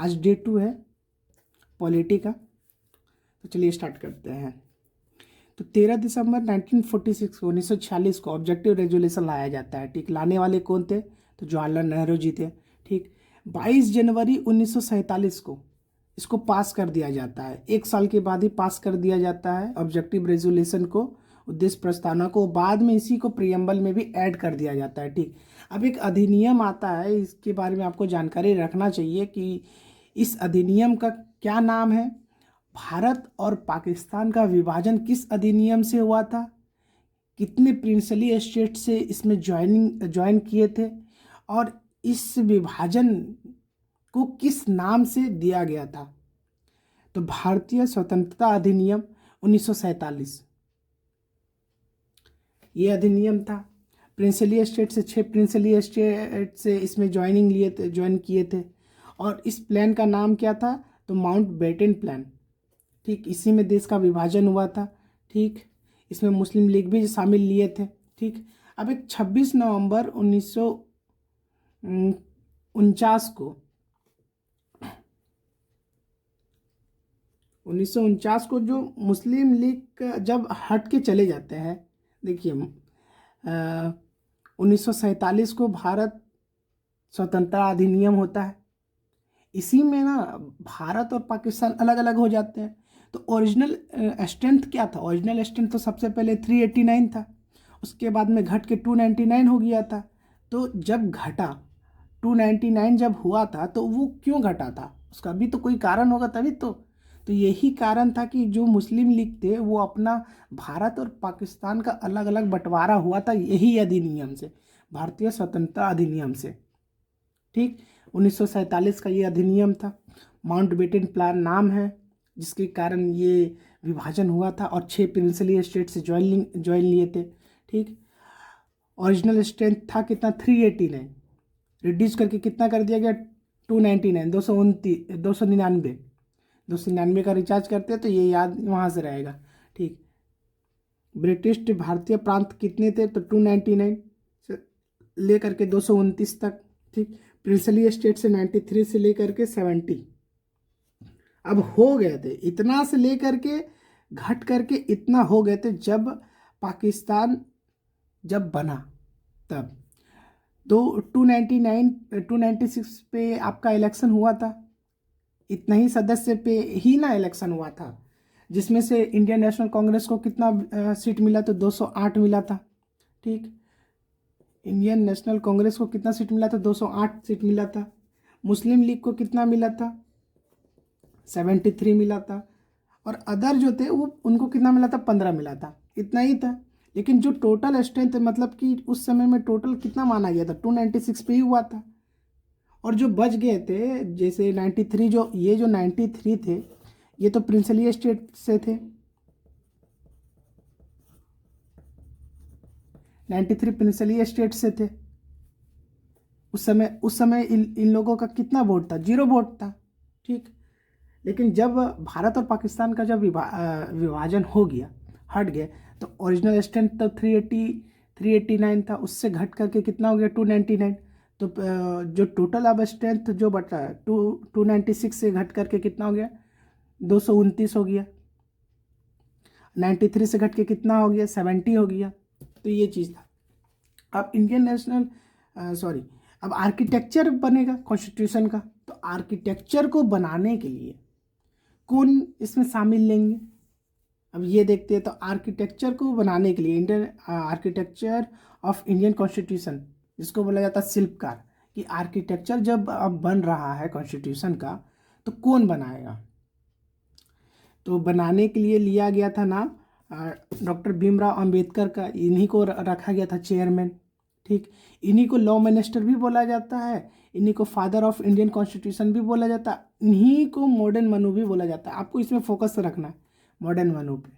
आज डे 2 है पॉलिटी का। तो चलिए स्टार्ट करते हैं। तो 13 दिसंबर 1946 को 1946 को ऑब्जेक्टिव रेजोल्यूशन लाया जाता है। ठीक, लाने वाले कौन थे? तो जवाहरलाल नेहरू जी थे। ठीक, 22 जनवरी 1947 को इसको पास कर दिया जाता है। एक साल के बाद ही पास कर दिया जाता है ऑब्जेक्टिव रेजोल्यूशन को, उद्देश्य प्रस्तावना को। बाद में इसी को प्रियम्बल में भी ऐड कर दिया जाता है। ठीक, अब एक अधिनियम आता है, इसके बारे में आपको जानकारी रखना चाहिए कि इस अधिनियम का क्या नाम है। भारत और पाकिस्तान का विभाजन किस अधिनियम से हुआ था, कितने प्रिंसली स्टेट से इसमें ज्वाइन किए थे, और इस विभाजन को किस नाम से दिया गया था। तो भारतीय स्वतंत्रता अधिनियम 1947 ये अधिनियम था। प्रिंसली स्टेट से 6 प्रिंसली स्टेट से इसमें ज्वाइन किए थे। और इस प्लान का नाम क्या था? तो माउंटबेटन प्लान। ठीक, इसी में देश का विभाजन हुआ था। ठीक, इसमें मुस्लिम लीग भी शामिल लिए थे। ठीक, अब एक 26 नवंबर 1949 को 1949 को जो मुस्लिम लीग जब हट के चले जाते हैं, देखिए 1947 को भारत स्वतंत्रता अधिनियम होता है। इसी में ना भारत और पाकिस्तान अलग अलग हो जाते हैं। तो ओरिजिनल स्ट्रेंथ क्या था? ओरिजिनल स्ट्रेंथ तो सबसे पहले 389 था, उसके बाद में घट के 299 हो गया था। तो जब घटा 299 जब हुआ था, तो वो क्यों घटा था? उसका भी तो कोई कारण होगा तभी तो यही कारण था कि जो मुस्लिम लीग थे वो अपना भारत और पाकिस्तान का अलग अलग बंटवारा हुआ था यही अधिनियम से, भारतीय स्वतंत्रता अधिनियम से। ठीक, 1947 का ये अधिनियम था। माउंटबेटन प्लान नाम है जिसके कारण ये विभाजन हुआ था, और 6 प्रिंसली स्टेट से ज्वाइन लिए थे। ठीक, ओरिजिनल स्ट्रेंथ था कितना? 389, रिड्यूस करके कितना कर दिया गया? 299, 299 का रिचार्ज करते हैं तो ये याद वहाँ से रहेगा। ठीक, ब्रिटिश भारतीय प्रांत कितने थे? तो 299 से लेकर के 229 तक। ठीक, प्रिंसली स्टेट से 93 से लेकर के 70 अब हो गए थे। इतना से लेकर के घट करके इतना हो गए थे जब पाकिस्तान जब बना तब। तो 296 पे आपका इलेक्शन हुआ था। इतना ही सदस्य पे ही ना इलेक्शन हुआ था, जिसमें से इंडियन नेशनल कांग्रेस को कितना सीट मिला? तो 208 मिला था। ठीक, इंडियन नेशनल कांग्रेस को कितना सीट मिला था? 208 सीट मिला था। मुस्लिम लीग को कितना मिला था? 73 मिला था। और अदर जो थे वो उनको कितना मिला था? 15 मिला था। इतना ही था। लेकिन जो टोटल स्ट्रेंथ मतलब कि उस समय में टोटल कितना माना गया था? 296 पे ही हुआ था। और जो बच गए थे जैसे 93, जो 93 थे ये तो प्रिंसली स्टेट से थे। 93 प्रिंसली स्टेट से थे। उस समय इन लोगों का कितना वोट था? 0 वोट था। ठीक, लेकिन जब भारत और पाकिस्तान का जब विभाजन हो गया, हट गए, तो ओरिजिनल स्ट्रेंथ तो 389 था, उससे घट करके कितना हो गया? 299। तो जो टोटल अब स्ट्रेंथ जो बचा है 296 से घट करके कितना हो गया? 229 हो गया। 93 से घट के कितना हो गया? 70 हो गया। तो ये चीज़ था। अब इंडियन नेशनल सॉरी अब आर्किटेक्चर बनेगा कॉन्स्टिट्यूशन का। तो आर्किटेक्चर को बनाने के लिए कौन इसमें शामिल लेंगे? अब ये देखते हैं। तो आर्किटेक्चर को बनाने के लिए Indian architecture of Indian constitution, जिसको बोला जाता है शिल्पकार, कि आर्किटेक्चर जब अब बन रहा है कॉन्स्टिट्यूशन का तो कौन बनाएगा? तो बनाने के लिए लिया गया था नाम डॉक्टर भीमराव अंबेडकर का। इन्हीं को रखा गया था चेयरमैन। ठीक, इन्हीं को लॉ मिनिस्टर भी बोला जाता है, इन्हीं को फादर ऑफ इंडियन कॉन्स्टिट्यूशन भी बोला जाता है, इन्हीं को मॉडर्न मनु भी बोला जाता है। आपको इसमें फोकस रखना है मॉडर्न मनु पे,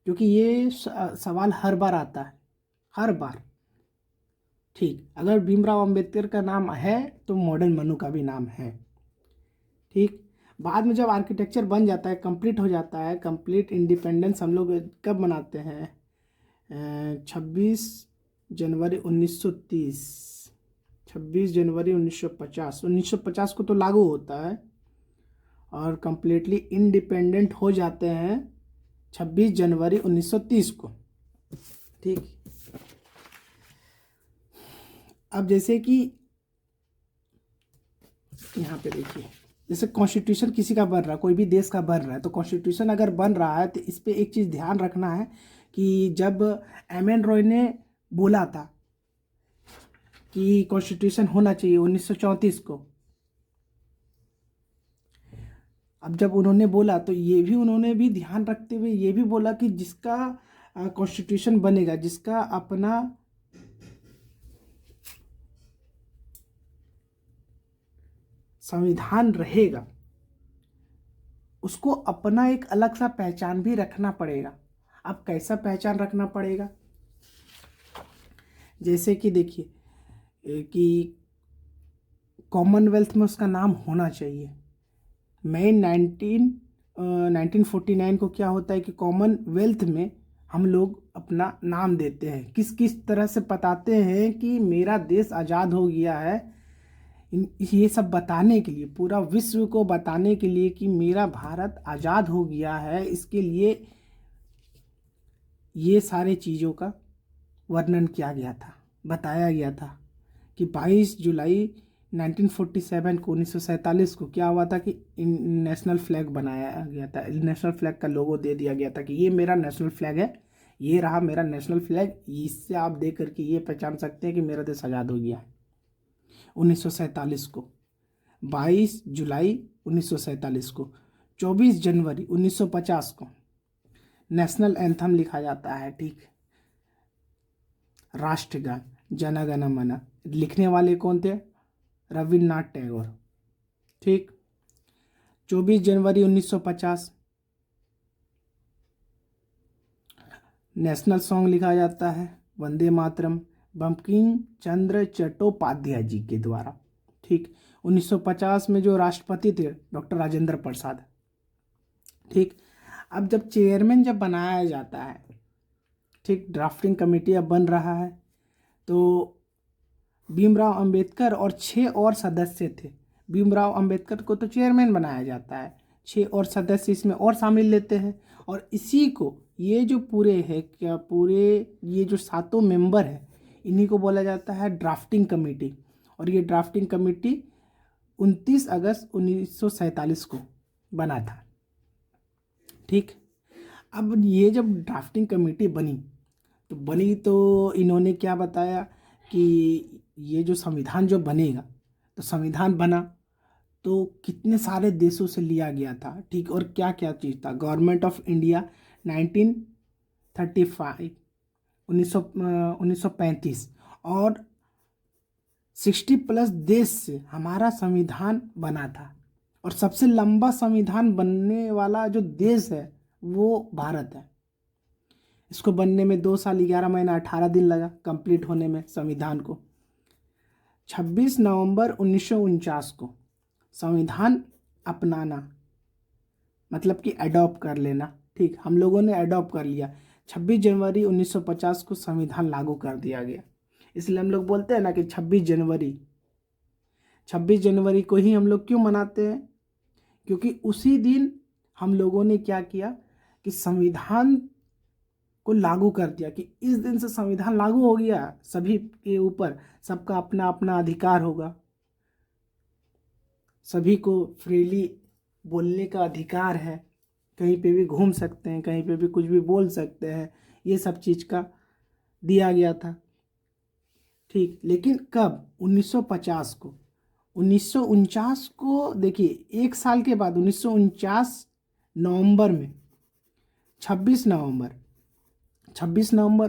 क्योंकि ये सवाल हर बार आता है, हर बार। ठीक, अगर भीमराव अंबेडकर का नाम है तो मॉडर्न मनु का भी नाम है। ठीक, बाद में जब आर्किटेक्चर बन जाता है, कंप्लीट हो जाता है, कंप्लीट इंडिपेंडेंस हम लोग कब मनाते हैं? 26 जनवरी 1930, 26 जनवरी 1950 को तो लागू होता है। और कंप्लीटली इंडिपेंडेंट हो जाते हैं 26 जनवरी 1930 को। ठीक, अब जैसे कि यहाँ पे देखिए, जैसे कॉन्स्टिट्यूशन किसी का बन रहा है, कोई भी देश का बन रहा है, तो कॉन्स्टिट्यूशन अगर बन रहा है तो इस पे एक चीज़ ध्यान रखना है कि जब एम एन रॉय ने बोला था कि कॉन्स्टिट्यूशन होना चाहिए 1934 को, अब जब उन्होंने बोला तो ये भी उन्होंने भी ध्यान रखते हुए ये भी बोला कि जिसका कॉन्स्टिट्यूशन बनेगा, जिसका अपना संविधान रहेगा, उसको अपना एक अलग सा पहचान भी रखना पड़ेगा। अब कैसा पहचान रखना पड़ेगा, जैसे कि देखिए कि कॉमनवेल्थ में उसका नाम होना चाहिए। मेन 1949 को क्या होता है कि कॉमनवेल्थ में हम लोग अपना नाम देते हैं, किस किस तरह से बताते हैं कि मेरा देश आज़ाद हो गया है, ये सब बताने के लिए, पूरा विश्व को बताने के लिए कि मेरा भारत आज़ाद हो गया है। इसके लिए ये सारे चीज़ों का वर्णन किया गया था, बताया गया था कि 22 जुलाई 1947 को 1947 को क्या हुआ था कि नेशनल फ्लैग बनाया गया था, नेशनल फ्लैग का लोगो दे दिया गया था कि ये मेरा नेशनल फ्लैग है, ये रहा मेरा नेशनल फ्लैग। इससे आप देख करके ये पहचान सकते हैं कि मेरा देश आज़ाद हो गया है 1947 को, 22 जुलाई 1947 को। 24 जनवरी 1950 को नेशनल एंथम लिखा जाता है। ठीक, राष्ट्रगान जन गण मन, लिखने वाले कौन थे, रविन्द्रनाथ टैगोर। ठीक, 24 जनवरी 1950 नेशनल सॉन्ग लिखा जाता है वंदे मातरम, बंकिम चंद्र चट्टोपाध्याय जी के द्वारा। ठीक, 1950 में जो राष्ट्रपति थे डॉक्टर राजेंद्र प्रसाद। ठीक, अब जब चेयरमैन जब बनाया जाता है, ठीक, ड्राफ्टिंग कमेटी अब बन रहा है, तो भीमराव अंबेडकर और 6 और सदस्य थे। भीमराव अंबेडकर को तो चेयरमैन बनाया जाता है, 6 और सदस्य इसमें और शामिल लेते हैं, और इसी को ये जो पूरे है क्या, पूरे ये जो 7 मेंबर है, इन्हीं को बोला जाता है ड्राफ्टिंग कमेटी। और ये ड्राफ्टिंग कमेटी 29 अगस्त 1947 को बना था। ठीक, अब ये जब ड्राफ्टिंग कमेटी बनी तो इन्होंने क्या बताया कि ये जो संविधान जो बनेगा, तो संविधान बना तो कितने सारे देशों से लिया गया था। ठीक, और क्या क्या चीज़ था, गवर्नमेंट ऑफ इंडिया 1935 1935 और 60+ देश से हमारा संविधान बना था। और सबसे लंबा संविधान बनने वाला जो देश है वो भारत है। इसको बनने में 2 साल 11 महीना 18 दिन लगा कंप्लीट होने में संविधान को। 26 नवंबर 1949 को संविधान अपनाना, मतलब कि अडॉप्ट कर लेना। ठीक, हम लोगों ने अडॉप्ट कर लिया। 26 जनवरी 1950 को संविधान लागू कर दिया गया। इसलिए हम लोग बोलते हैं ना कि 26 जनवरी को ही हम लोग क्यों मनाते हैं, क्योंकि उसी दिन हम लोगों ने क्या किया कि संविधान को लागू कर दिया, कि इस दिन से संविधान लागू हो गया, सभी के ऊपर सबका अपना अपना अधिकार होगा, सभी को फ्रीली बोलने का अधिकार है, कहीं पे भी घूम सकते हैं, कहीं पे भी कुछ भी बोल सकते हैं, ये सब चीज़ का दिया गया था। ठीक, लेकिन कब, 1950 को, 1949 को देखिए, एक साल के बाद 1949 नवंबर में 26 नवंबर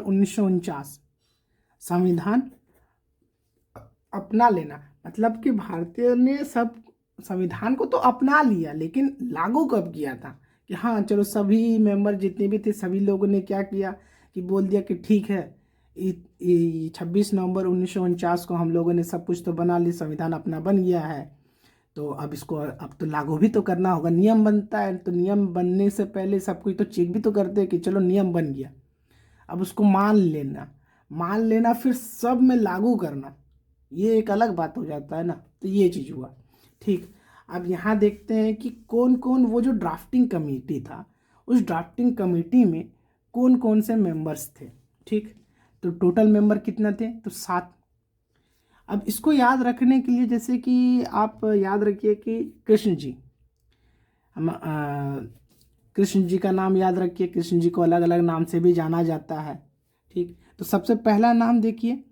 1949 संविधान अपना लेना, मतलब कि भारतीय ने सब संविधान को तो अपना लिया, लेकिन लागू कब किया था कि हाँ चलो सभी मेंबर जितने भी थे सभी लोगों ने क्या किया कि बोल दिया कि ठीक है 26 नवंबर 1949 को हम लोगों ने सब कुछ तो बना लिया, संविधान अपना बन गया है, तो अब इसको अब तो लागू भी तो करना होगा। नियम बनता है, तो नियम बनने से पहले सब कुछ तो चेक भी तो करते हैं कि चलो नियम बन गया, अब उसको मान लेना फिर सब में लागू करना, ये एक अलग बात हो जाता है ना। तो ये चीज़ हुआ। ठीक, अब यहाँ देखते हैं कि कौन कौन, वो जो ड्राफ्टिंग कमेटी था उस ड्राफ्टिंग कमेटी में कौन कौन से मेंबर्स थे। ठीक, तो टोटल मेंबर कितना थे, तो 7। अब इसको याद रखने के लिए जैसे कि आप याद रखिए कि कृष्ण जी, हम कृष्ण जी का नाम याद रखिए, कृष्ण जी को अलग अलग नाम से भी जाना जाता है। ठीक, तो सबसे पहला नाम देखिए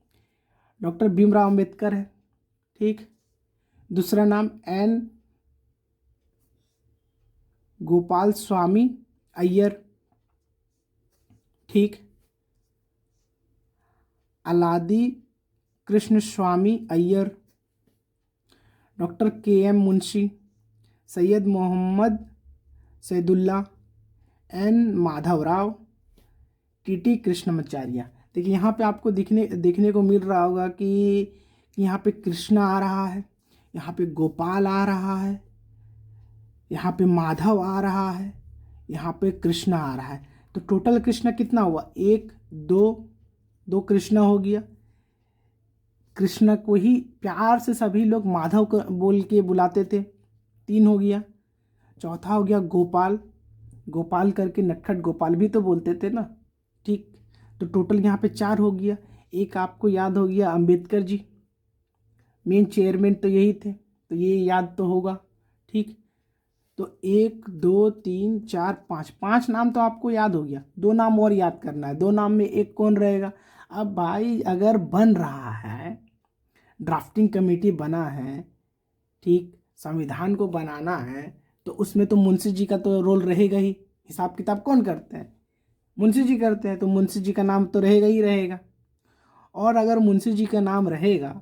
डॉक्टर भीमराव अंबेडकर है। ठीक, दूसरा नाम एन गोपाल स्वामी अय्यर। ठीक, Alladi Krishnaswami Iyer, doctor K M Munshi, Syed Mohammed Saadulla, N Madhavrao, TT Krishnamachari. देखिए यहाँ पे आपको देखने को मिल रहा होगा कि यहाँ पे कृष्णा आ रहा है, यहाँ पे गोपाल आ रहा है, यहाँ पे माधव आ रहा है, यहाँ पे कृष्णा आ रहा है। तो टोटल कृष्णा कितना हुआ, 1 2 कृष्णा हो गया। कृष्णा को ही प्यार से सभी लोग माधव को बोल के बुलाते थे, 3 हो गया। चौथा हो गया गोपाल, गोपाल करके नटखट गोपाल भी तो बोलते थे ना। ठीक, तो टोटल यहाँ पे 4 हो गया। एक आपको याद हो गया अंबेडकर जी, मेन चेयरमैन तो यही थे, तो ये याद तो होगा। ठीक, तो 1 2 3 4 5, 5 नाम तो आपको याद हो गया। 2 नाम और याद करना है, 2 नाम में एक कौन रहेगा। अब भाई अगर बन रहा है, ड्राफ्टिंग कमेटी बना है, ठीक, संविधान को बनाना है, तो उसमें तो मुंशी जी का तो रोल रहेगा ही। हिसाब किताब कौन करते हैं, मुंशी जी करते हैं, तो मुंशी जी का नाम तो रहेगा ही रहेगा। और अगर मुंशी जी का नाम रहेगा,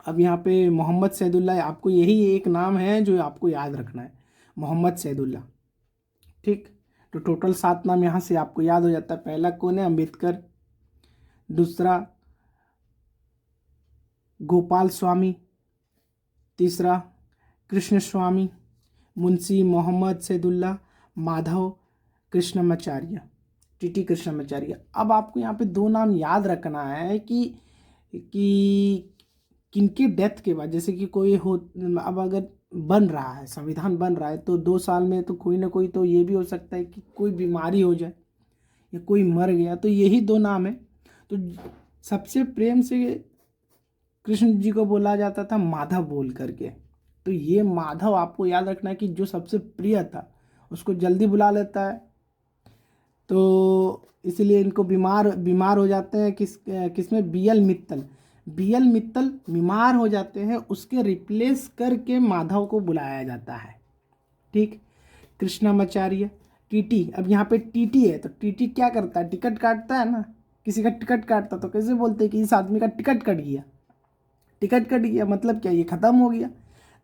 अब यहाँ पे मोहम्मद सैदुल्ला, आपको यही एक नाम है जो आपको याद रखना है, मोहम्मद सैदुल्ला। ठीक, तो टोटल 7 नाम यहाँ से आपको याद हो जाता है। पहला कौन है, अंबेडकर, दूसरा गोपाल स्वामी, तीसरा कृष्ण स्वामी, मुंशी मोहम्मद सैदुल्ला, माधव कृष्णमाचार्य, टीटी कृष्णमाचार्य। अब आपको यहाँ पे 2 नाम याद रखना है कि किनके डेथ के बाद, जैसे कि कोई हो, अब अगर बन रहा है, संविधान बन रहा है, तो 2 साल में तो कोई ना कोई तो ये भी हो सकता है कि कोई बीमारी हो जाए या कोई मर गया, तो यही 2 नाम है। तो सबसे प्रेम से कृष्ण जी को बोला जाता था माधव बोल करके, तो ये माधव आपको याद रखना है कि जो सबसे प्रिय था उसको जल्दी बुला लेता है, तो इसलिए इनको बीमार हो जाते हैं। किसमें, बीएल मित्तल, बीएल मित्तल बीमार हो जाते हैं, उसके रिप्लेस करके माधव को बुलाया जाता है। ठीक, कृष्णमाचार्य, टीटी। अब यहाँ पे टीटी है, तो टीटी क्या करता है, टिकट काटता है ना, किसी का टिकट काटता, तो कैसे बोलते हैं कि इस आदमी का टिकट कट गया। टिकट कट गया मतलब क्या, ये ख़त्म हो गया।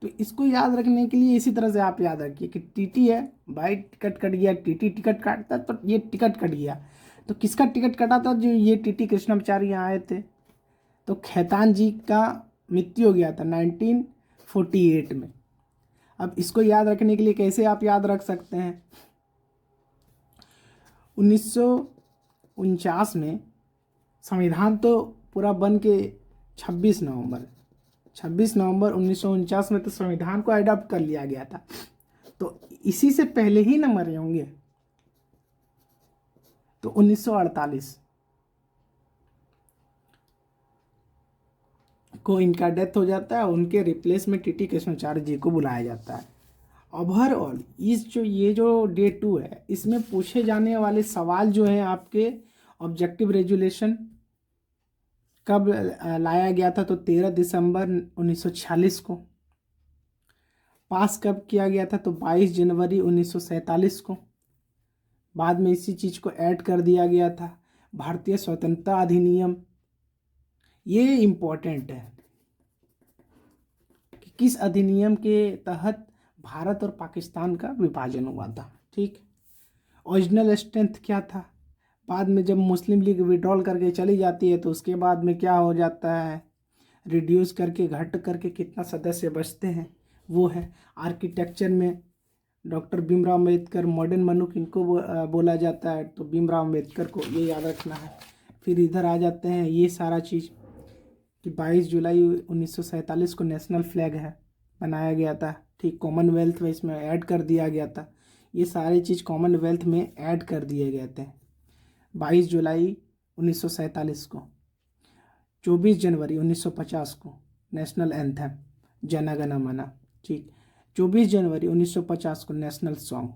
तो इसको याद रखने के लिए इसी तरह से आप याद रखिए कि टीटी है भाई, टिकट कट गया, टीटी टिकट काटता, तो ये टिकट कट गया। तो किसका टिकट कटा था, जो ये टीटी कृष्णमाचार्य यहाँ आए थे, तो खैतान जी का मृत्यु हो गया था 1948 में। अब इसको याद रखने के लिए कैसे आप याद रख सकते हैं, 1949 में संविधान तो पूरा बन के 26 नवंबर 1949 में तो संविधान को अडॉप्ट कर लिया गया था। तो इसी से पहले ही न मरे होंगे, तो 1948 को इनका डेथ हो जाता है, उनके रिप्लेस में टीटी कृष्णाचार्य जी को बुलाया जाता है। ओवरऑल ये जो डे 2 है, इसमें पूछे जाने वाले सवाल जो हैं आपके, ऑब्जेक्टिव रेजुलेशन कब लाया गया था, तो 13 दिसंबर 1946 को। पास कब किया गया था, तो 22 जनवरी 1947 को। बाद में इसी चीज़ को ऐड कर दिया गया था, भारतीय स्वतंत्रता अधिनियम। ये इम्पोर्टेंट है कि किस अधिनियम के तहत भारत और पाकिस्तान का विभाजन हुआ था। ठीक, ओरिजिनल स्ट्रेंथ क्या था, बाद में जब मुस्लिम लीग विड्रॉल करके चली जाती है तो उसके बाद में क्या हो जाता है, रिड्यूस करके घट करके कितना सदस्य बचते हैं, वो है। आर्किटेक्चर में डॉक्टर भीमराव अम्बेडकर, मॉडर्न मनुष्य इनको बोला जाता है, तो भीमराव अम्बेडकर को ये याद रखना है। फिर इधर आ जाते हैं ये सारा चीज़ कि 22 जुलाई 1947 को नेशनल फ्लैग है। बनाया गया था, ठीक। कॉमनवेल्थ में इसमें ऐड कर दिया गया था, ये सारी चीज़ कॉमनवेल्थ में ऐड कर दिए गए थे। 22 जुलाई 1947 को, 24 जनवरी 1950 को नेशनल एंथम जन गण मन, ठीक। 24 जनवरी 1950 को नेशनल सॉन्ग।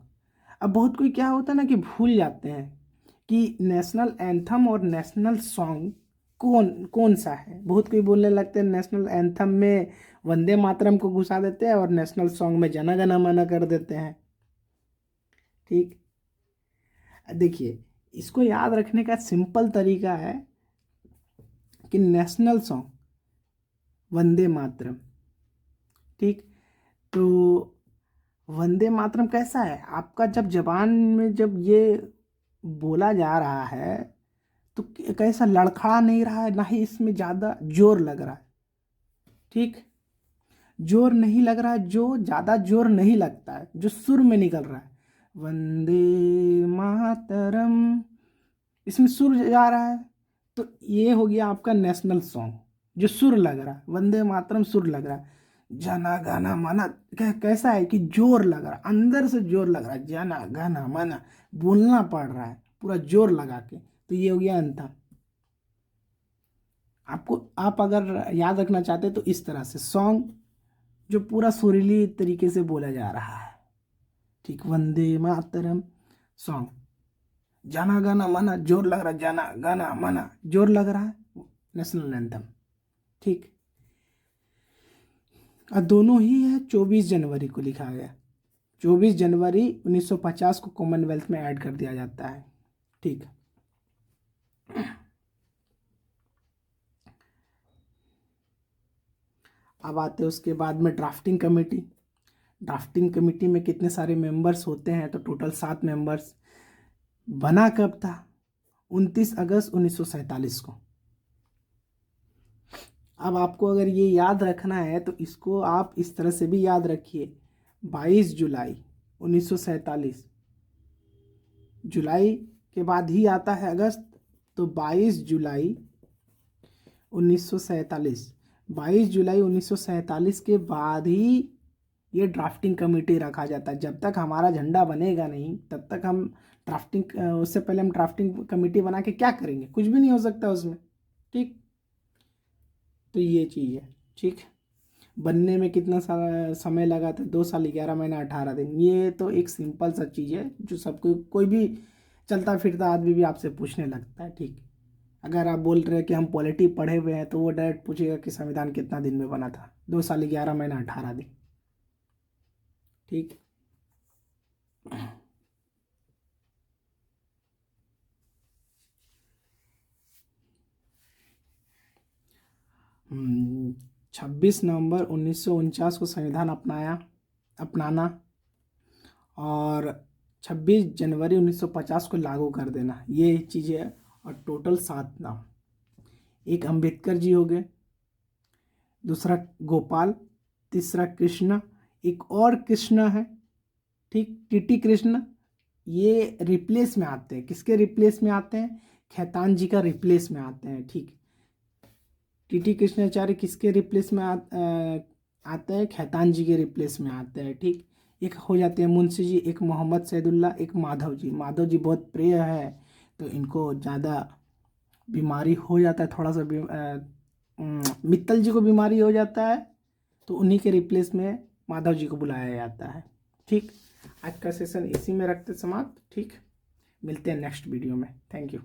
अब बहुत कोई क्या होता है ना कि भूल जाते हैं कि नेशनल एंथम और नेशनल सॉन्ग कौन कौन सा है। बहुत कोई बोलने लगते हैं नेशनल एंथम में वंदे मातरम को घुसा देते हैं और नेशनल सॉन्ग में जन गण मन कर देते हैं, ठीक। देखिए, इसको याद रखने का सिंपल तरीका है कि नेशनल सॉन्ग वंदे मातरम, ठीक। तो वंदे मातरम कैसा है आपका, जब जबान में जब ये बोला जा रहा है तो कैसा लड़खड़ा नहीं रहा है, ना ही इसमें ज़्यादा जोर लग रहा है, ठीक। जोर नहीं लग रहा है, जो ज़्यादा जोर नहीं लगता है, जो सुर में निकल रहा है, वंदे मातरम, इसमें सुर जा रहा है। तो ये हो गया आपका नेशनल सॉन्ग जो सुर लग रहा है, वंदे मातरम सुर लग रहा है। जना गाना माना कैसा है कि जोर लग रहा है, अंदर से जोर लग रहा है, जना गाना माना बोलना पड़ रहा है पूरा जोर लगा के, तो ये हो गया अंतम। आपको, आप अगर याद रखना चाहते हैं तो इस तरह से सॉन्ग जो पूरा सुरीली तरीके से बोला जा रहा है, ठीक। वंदे मातरम सॉन्ग, जाना गाना माना जोर लग रहा है, जाना गाना माना जोर लग रहा है, नेशनल एंथम, ठीक। और दोनों ही है 24 जनवरी को लिखा गया, 24 जनवरी 1950 को कॉमनवेल्थ में ऐड कर दिया जाता है, ठीक। अब आते हैं उसके बाद में ड्राफ्टिंग कमेटी। ड्राफ्टिंग कमेटी में कितने सारे मेंबर्स होते हैं, तो टोटल 7 मेंबर्स। बना कब था, 29 अगस्त 1947 को। अब आपको अगर ये याद रखना है तो इसको आप इस तरह से भी याद रखिए, 22 जुलाई 1947, जुलाई के बाद ही आता है अगस्त, तो 22 जुलाई 1947, 22 जुलाई 1947 के बाद ही ये ड्राफ्टिंग कमेटी रखा जाता है। जब तक हमारा झंडा बनेगा नहीं तब तक हम ड्राफ्टिंग, उससे पहले हम ड्राफ्टिंग कमेटी बना के क्या करेंगे, कुछ भी नहीं हो सकता उसमें, ठीक। तो ये चीज़ है, ठीक। बनने में कितना सारा समय लगा था, 2 साल 11 महीना 18 दिन। ये तो एक सिंपल सा चीज़ है जो सबको, कोई भी चलता फिरता आदमी भी आपसे पूछने लगता है, ठीक। अगर आप बोल रहे हैं कि हम पॉलिटी पढ़े हुए हैं तो वो डायरेक्ट पूछेगा कि संविधान कितना दिन में बना था, 2 साल 11 महीना 18 दिन, ठीक। 26 नवंबर 1949 को संविधान अपनाना और 26 जनवरी 1950 को लागू कर देना, ये चीज़ें। और टोटल 7 नाम, एक अंबेडकर जी हो गए, दूसरा गोपाल, तीसरा कृष्णा, एक और कृष्णा है, ठीक, टीटी कृष्ण। ये रिप्लेस में आते हैं, किसके रिप्लेस में आते हैं, खेतान जी का रिप्लेस में आते हैं, ठीक। टीटी कृष्णाचार्य किसके रिप्लेस में आते हैं, खेतान जी के रिप्लेस में आते हैं, ठीक। एक हो जाते हैं मुंशी जी, एक मोहम्मद सैदुल्ला, एक माधव जी। माधव जी बहुत प्रिय है तो इनको ज़्यादा बीमारी हो जाता है, थोड़ा सा मित्तल जी को बीमारी हो जाता है तो उन्हीं के रिप्लेस में माधव जी को बुलाया जाता है, ठीक। आज का सेशन इसी में रखते समाप्त, ठीक। मिलते हैं नेक्स्ट वीडियो में, थैंक यू।